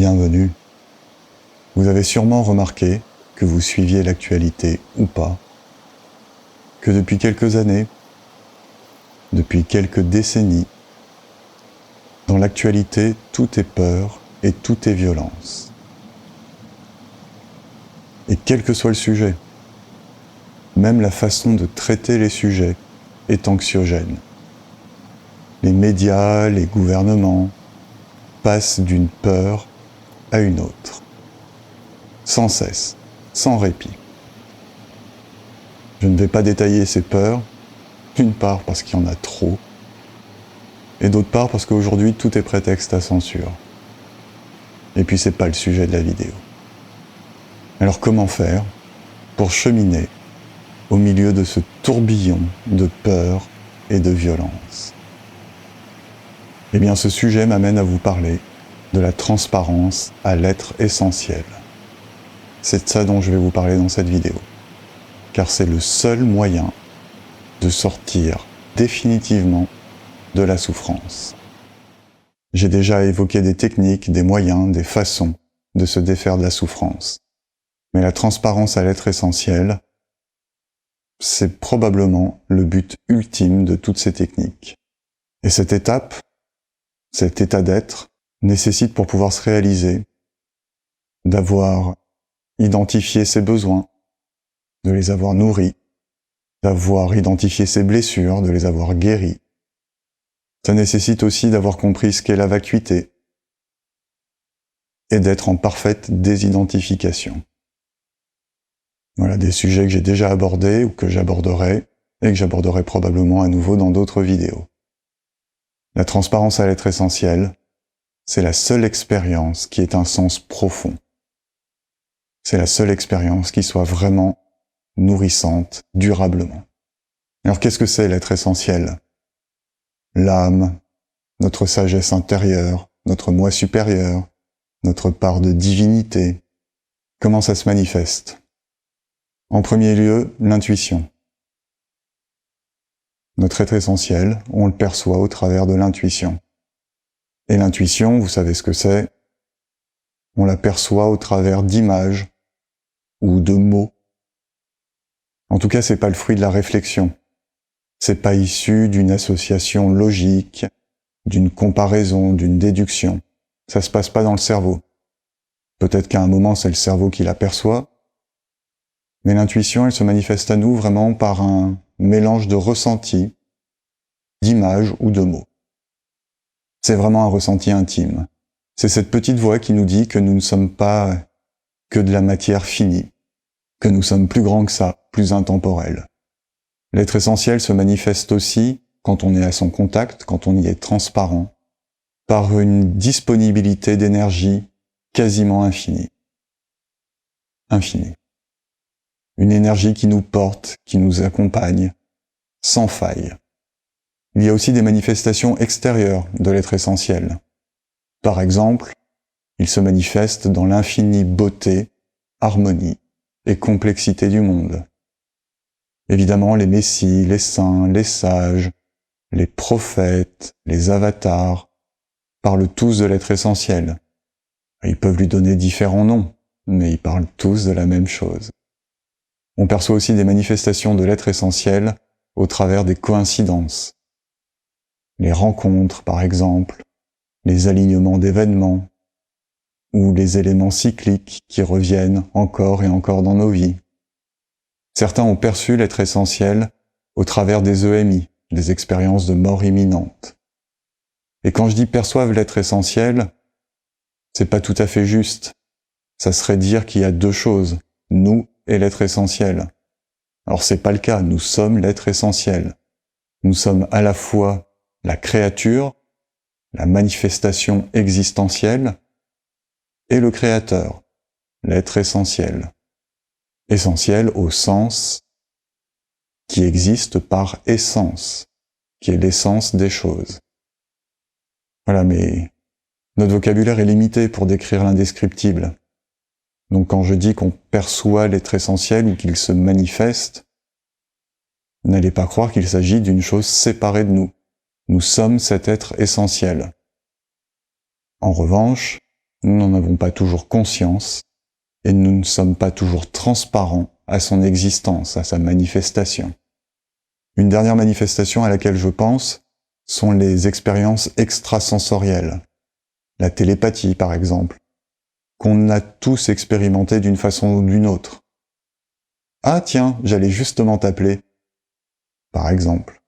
Bienvenue. Vous avez sûrement remarqué, que vous suiviez l'actualité ou pas, que depuis quelques années, depuis quelques décennies, dans l'actualité, tout est peur et tout est violence. Et quel que soit le sujet, même la façon de traiter les sujets est anxiogène. Les médias, les gouvernements passent d'une peur à une autre, sans cesse, sans répit. Je ne vais pas détailler ces peurs, d'une part parce qu'il y en a trop, et d'autre part parce qu'aujourd'hui tout est prétexte à censure. Et puis c'est pas le sujet de la vidéo. Alors comment faire pour cheminer au milieu de ce tourbillon de peur et de violence? Eh bien ce sujet m'amène à vous parler de la transparence à l'être essentiel. C'est de ça dont je vais vous parler dans cette vidéo, car c'est le seul moyen de sortir définitivement de la souffrance. J'ai déjà évoqué des techniques, des moyens, des façons de se défaire de la souffrance. Mais la transparence à l'être essentiel, c'est probablement le but ultime de toutes ces techniques. Et cette étape, cet état d'être, nécessite pour pouvoir se réaliser d'avoir identifié ses besoins, de les avoir nourris, d'avoir identifié ses blessures, de les avoir guéris. Ça nécessite aussi d'avoir compris ce qu'est la vacuité et d'être en parfaite désidentification. Voilà des sujets que j'ai déjà abordés ou que j'aborderai et que j'aborderai probablement à nouveau dans d'autres vidéos. La transparence à l'être essentiel, c'est la seule expérience qui ait un sens profond. C'est la seule expérience qui soit vraiment nourrissante, durablement. Alors qu'est-ce que c'est l'être essentiel? L'âme, notre sagesse intérieure, notre moi supérieur, notre part de divinité. Comment ça se manifeste? En premier lieu, l'intuition. Notre être essentiel, on le perçoit au travers de l'intuition. Et l'intuition, vous savez ce que c'est? On la perçoit au travers d'images ou de mots. En tout cas, c'est pas le fruit de la réflexion. C'est pas issu d'une association logique, d'une comparaison, d'une déduction. Ça se passe pas dans le cerveau. Peut-être qu'à un moment, c'est le cerveau qui l'aperçoit, mais l'intuition, elle se manifeste à nous vraiment par un mélange de ressentis, d'images ou de mots. C'est vraiment un ressenti intime. C'est cette petite voix qui nous dit que nous ne sommes pas que de la matière finie, que nous sommes plus grands que ça, plus intemporels. L'être essentiel se manifeste aussi, quand on est à son contact, quand on y est transparent, par une disponibilité d'énergie quasiment infinie. Infinie. Une énergie qui nous porte, qui nous accompagne, sans faille. Il y a aussi des manifestations extérieures de l'être essentiel. Par exemple, il se manifeste dans l'infinie beauté, harmonie et complexité du monde. Évidemment, les messies, les saints, les sages, les prophètes, les avatars, parlent tous de l'être essentiel. Ils peuvent lui donner différents noms, mais ils parlent tous de la même chose. On perçoit aussi des manifestations de l'être essentiel au travers des coïncidences. Les rencontres, par exemple, les alignements d'événements, ou les éléments cycliques qui reviennent encore et encore dans nos vies. Certains ont perçu l'être essentiel au travers des EMI, des expériences de mort imminente. Et quand je dis perçoivent l'être essentiel, c'est pas tout à fait juste. Ça serait dire qu'il y a deux choses, nous et l'être essentiel. Alors c'est pas le cas, nous sommes l'être essentiel. Nous sommes à la fois la créature, la manifestation existentielle, et le créateur, l'être essentiel. Essentiel au sens qui existe par essence, qui est l'essence des choses. Voilà, mais notre vocabulaire est limité pour décrire l'indescriptible. Donc quand je dis qu'on perçoit l'être essentiel ou qu'il se manifeste, n'allez pas croire qu'il s'agit d'une chose séparée de nous. Nous sommes cet être essentiel. En revanche, nous n'en avons pas toujours conscience, et nous ne sommes pas toujours transparents à son existence, à sa manifestation. Une dernière manifestation à laquelle je pense sont les expériences extrasensorielles. La télépathie, par exemple, qu'on a tous expérimenté d'une façon ou d'une autre. Ah tiens, j'allais justement t'appeler, par exemple.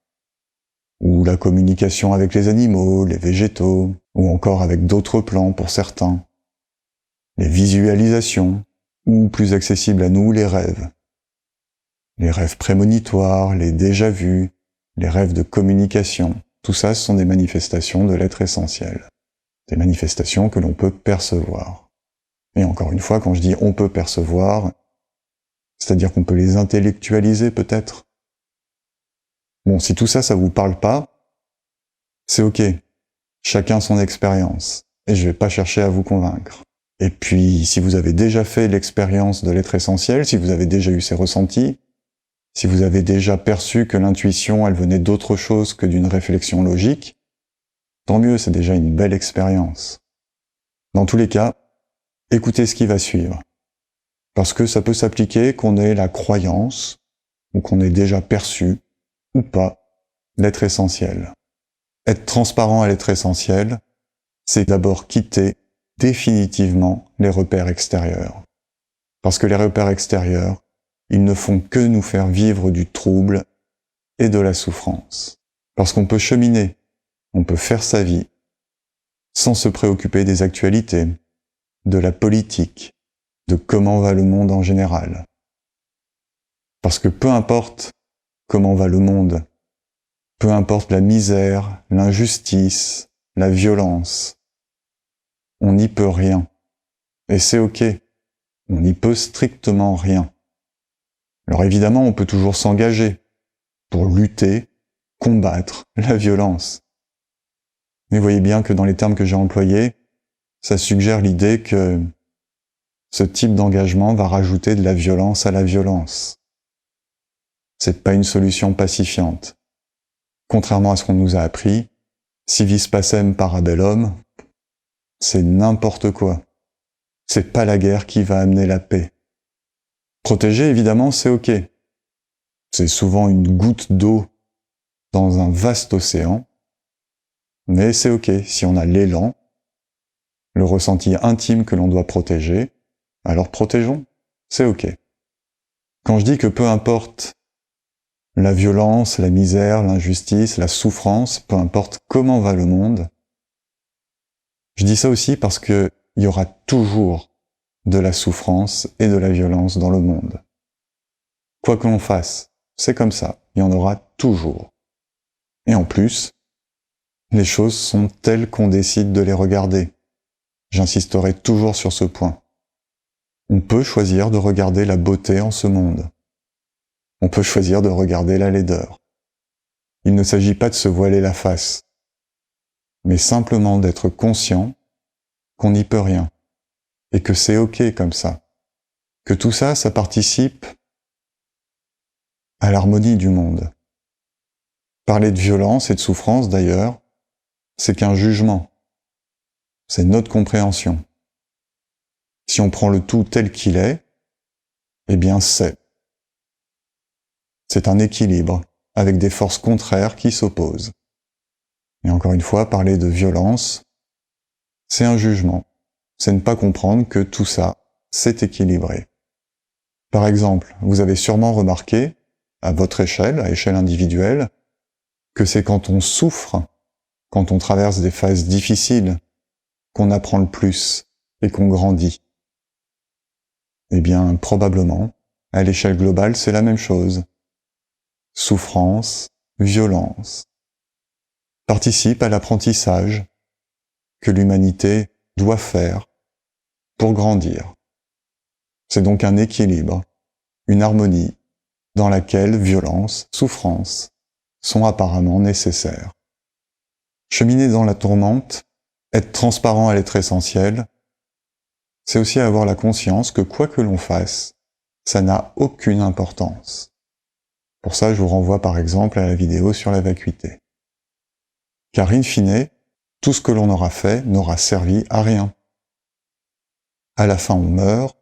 Ou la communication avec les animaux, les végétaux, ou encore avec d'autres plans pour certains. Les visualisations, ou plus accessibles à nous, les rêves. Les rêves prémonitoires, les déjà-vus, les rêves de communication, tout ça, ce sont des manifestations de l'être essentiel. Des manifestations que l'on peut percevoir. Et encore une fois, quand je dis on peut percevoir, c'est-à-dire qu'on peut les intellectualiser peut-être. Bon, si tout ça, ça vous parle pas, c'est ok. Chacun son expérience. Et je vais pas chercher à vous convaincre. Et puis, si vous avez déjà fait l'expérience de l'être essentiel, si vous avez déjà eu ces ressentis, si vous avez déjà perçu que l'intuition, elle venait d'autre chose que d'une réflexion logique, tant mieux, c'est déjà une belle expérience. Dans tous les cas, écoutez ce qui va suivre. Parce que ça peut s'appliquer qu'on ait la croyance, ou qu'on ait déjà perçu, ou pas, l'être essentiel. Être transparent à l'être essentiel, c'est d'abord quitter définitivement les repères extérieurs. Parce que les repères extérieurs, ils ne font que nous faire vivre du trouble et de la souffrance. Parce qu'on peut cheminer, on peut faire sa vie, sans se préoccuper des actualités, de la politique, de comment va le monde en général. Parce que peu importe comment va le monde, peu importe la misère, l'injustice, la violence, on n'y peut rien. Et c'est ok, on n'y peut strictement rien. Alors évidemment, on peut toujours s'engager pour lutter, combattre la violence. Mais voyez bien que dans les termes que j'ai employés, ça suggère l'idée que ce type d'engagement va rajouter de la violence à la violence. C'est pas une solution pacifiante. Contrairement à ce qu'on nous a appris, si vis pacem parabellum, c'est n'importe quoi. C'est pas la guerre qui va amener la paix. Protéger, évidemment, c'est ok. C'est souvent une goutte d'eau dans un vaste océan, mais c'est ok si on a l'élan, le ressenti intime que l'on doit protéger, alors protégeons, c'est ok. Quand je dis que peu importe la violence, la misère, l'injustice, la souffrance, peu importe comment va le monde, je dis ça aussi parce que il y aura toujours de la souffrance et de la violence dans le monde. Quoi que l'on fasse, c'est comme ça, il y en aura toujours. Et en plus, les choses sont telles qu'on décide de les regarder. J'insisterai toujours sur ce point. On peut choisir de regarder la beauté en ce monde. On peut choisir de regarder la laideur. Il ne s'agit pas de se voiler la face, mais simplement d'être conscient qu'on n'y peut rien, et que c'est ok comme ça, que tout ça, ça participe à l'harmonie du monde. Parler de violence et de souffrance, d'ailleurs, c'est qu'un jugement. C'est notre compréhension. Si on prend le tout tel qu'il est, eh bien c'est un équilibre avec des forces contraires qui s'opposent. Et encore une fois, parler de violence, c'est un jugement. C'est ne pas comprendre que tout ça, c'est équilibré. Par exemple, vous avez sûrement remarqué, à votre échelle, à échelle individuelle, que c'est quand on souffre, quand on traverse des phases difficiles, qu'on apprend le plus et qu'on grandit. Eh bien, probablement, à l'échelle globale, c'est la même chose. Souffrance, violence, participent à l'apprentissage que l'humanité doit faire pour grandir. C'est donc un équilibre, une harmonie, dans laquelle violence, souffrance sont apparemment nécessaires. Cheminer dans la tourmente, être transparent à l'être essentiel, c'est aussi avoir la conscience que quoi que l'on fasse, ça n'a aucune importance. Pour ça, je vous renvoie par exemple à la vidéo sur la vacuité. Car in fine, tout ce que l'on aura fait n'aura servi à rien. À la fin, on meurt,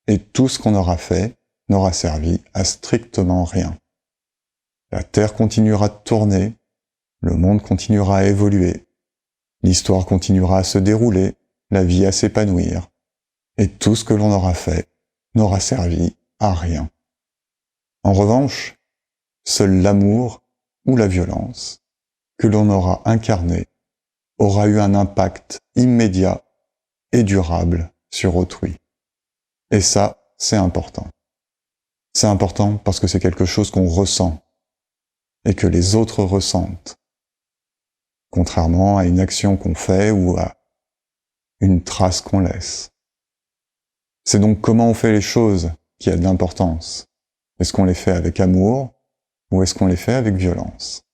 et tout ce qu'on aura fait n'aura servi à strictement rien. La Terre continuera de tourner, le monde continuera à évoluer, l'histoire continuera à se dérouler, la vie à s'épanouir, et tout ce que l'on aura fait n'aura servi à rien. En revanche, seul l'amour ou la violence que l'on aura incarné aura eu un impact immédiat et durable sur autrui. Et ça, c'est important. C'est important parce que c'est quelque chose qu'on ressent et que les autres ressentent, contrairement à une action qu'on fait ou à une trace qu'on laisse. C'est donc comment on fait les choses qui a de l'importance. Est-ce qu'on les fait avec amour ou est-ce qu'on les fait avec violence?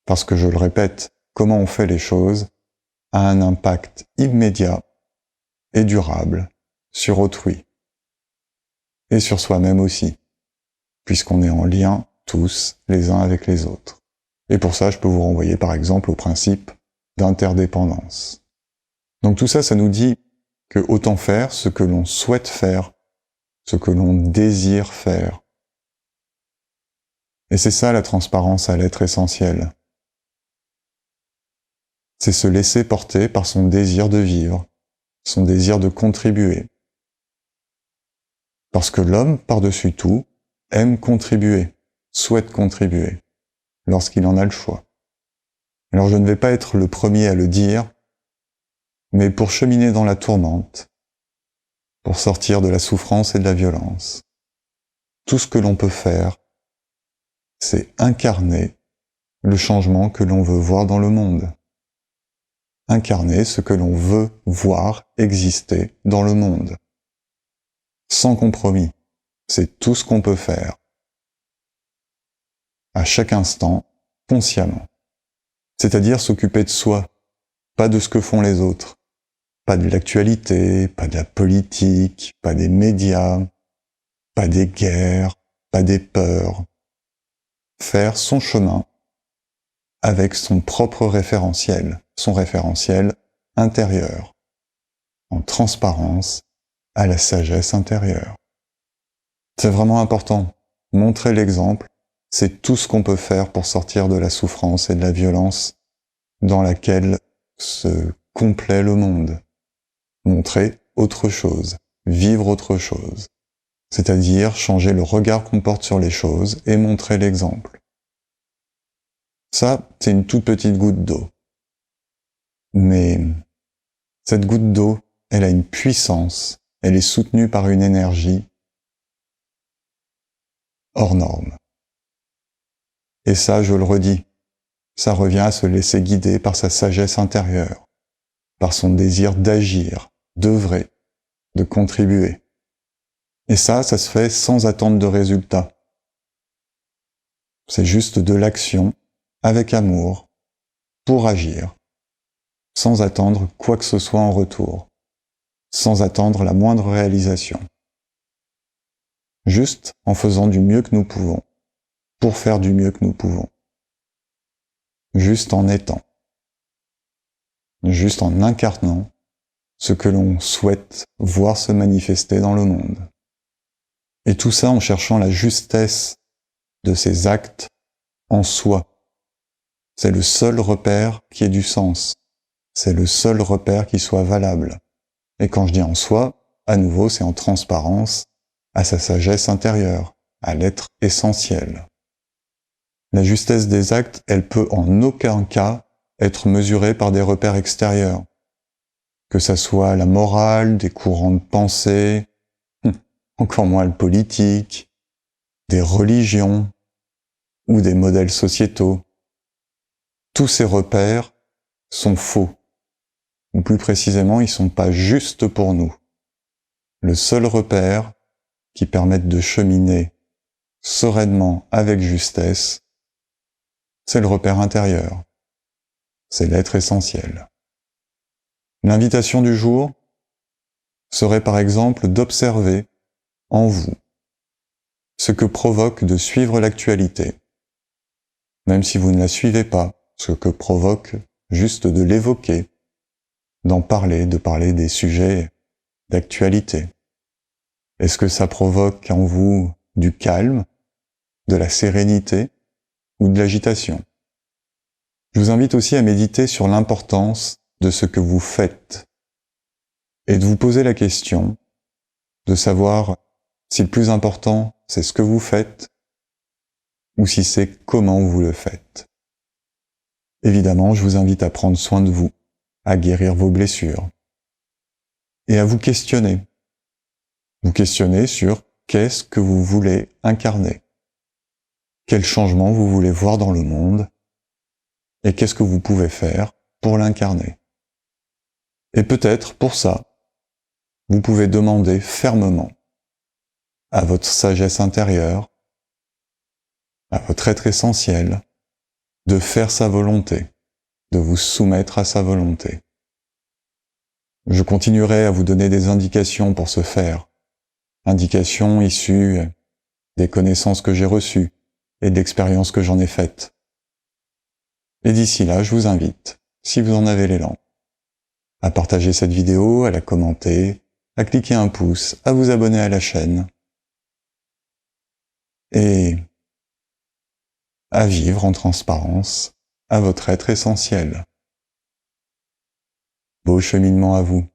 Parce que je le répète, comment on fait les choses a un impact immédiat et durable sur autrui. Et sur soi-même aussi, puisqu'on est en lien tous les uns avec les autres. Et pour ça, je peux vous renvoyer par exemple au principe d'interdépendance. Donc tout ça, ça nous dit que autant faire ce que l'on souhaite faire, ce que l'on désire faire. Et c'est ça la transparence à l'être essentiel. C'est se laisser porter par son désir de vivre, son désir de contribuer. Parce que l'homme, par-dessus tout, aime contribuer, souhaite contribuer, lorsqu'il en a le choix. Alors je ne vais pas être le premier à le dire, mais pour cheminer dans la tourmente, pour sortir de la souffrance et de la violence, tout ce que l'on peut faire, c'est incarner le changement que l'on veut voir dans le monde. Incarner ce que l'on veut voir exister dans le monde. Sans compromis, c'est tout ce qu'on peut faire. À chaque instant, consciemment. C'est-à-dire s'occuper de soi, pas de ce que font les autres. Pas de l'actualité, pas de la politique, pas des médias, pas des guerres, pas des peurs. Faire son chemin avec son propre référentiel, son référentiel intérieur, en transparence à la sagesse intérieure. C'est vraiment important. Montrer l'exemple, c'est tout ce qu'on peut faire pour sortir de la souffrance et de la violence dans laquelle se complaît le monde. Montrer autre chose, vivre autre chose. C'est-à-dire changer le regard qu'on porte sur les choses et montrer l'exemple. Ça, c'est une toute petite goutte d'eau. Mais cette goutte d'eau, elle a une puissance, elle est soutenue par une énergie hors norme. Et ça, je le redis, ça revient à se laisser guider par sa sagesse intérieure, par son désir d'agir, d'œuvrer, de contribuer. Et ça se fait sans attendre de résultat. C'est juste de l'action, avec amour, pour agir, sans attendre quoi que ce soit en retour, sans attendre la moindre réalisation. Juste en faisant du mieux que nous pouvons, pour faire du mieux que nous pouvons. Juste en étant. Juste en incarnant ce que l'on souhaite voir se manifester dans le monde. Et tout ça en cherchant la justesse de ces actes en soi. C'est le seul repère qui ait du sens. C'est le seul repère qui soit valable. Et quand je dis en soi, à nouveau, c'est en transparence à sa sagesse intérieure, à l'être essentiel. La justesse des actes, elle peut en aucun cas être mesurée par des repères extérieurs. Que ça soit la morale, des courants de pensée, encore moins le politique, des religions ou des modèles sociétaux. Tous ces repères sont faux. Ou plus précisément, ils sont pas justes pour nous. Le seul repère qui permette de cheminer sereinement avec justesse, c'est le repère intérieur. C'est l'être essentiel. L'invitation du jour serait par exemple d'observer en vous ce que provoque de suivre l'actualité, même si vous ne la suivez pas, ce que provoque juste de l'évoquer, d'en parler, de parler des sujets d'actualité? Est-ce que ça provoque en vous du calme, de la sérénité ou de l'agitation? Je vous invite aussi à méditer sur l'importance de ce que vous faites et de vous poser la question de savoir si le plus important c'est ce que vous faites ou si c'est comment vous le faites. Évidemment, je vous invite à prendre soin de vous, à guérir vos blessures et à vous questionner. Vous questionner sur qu'est-ce que vous voulez incarner, quel changement vous voulez voir dans le monde et qu'est-ce que vous pouvez faire pour l'incarner. Et peut-être, pour ça, vous pouvez demander fermement à votre sagesse intérieure, à votre être essentiel, de faire sa volonté, de vous soumettre à sa volonté. Je continuerai à vous donner des indications pour ce faire, indications issues des connaissances que j'ai reçues et d'expériences que j'en ai faites. Et d'ici là, je vous invite, si vous en avez l'élan, à partager cette vidéo, à la commenter, à cliquer un pouce, à vous abonner à la chaîne et à vivre en transparence à votre être essentiel. Beau cheminement à vous.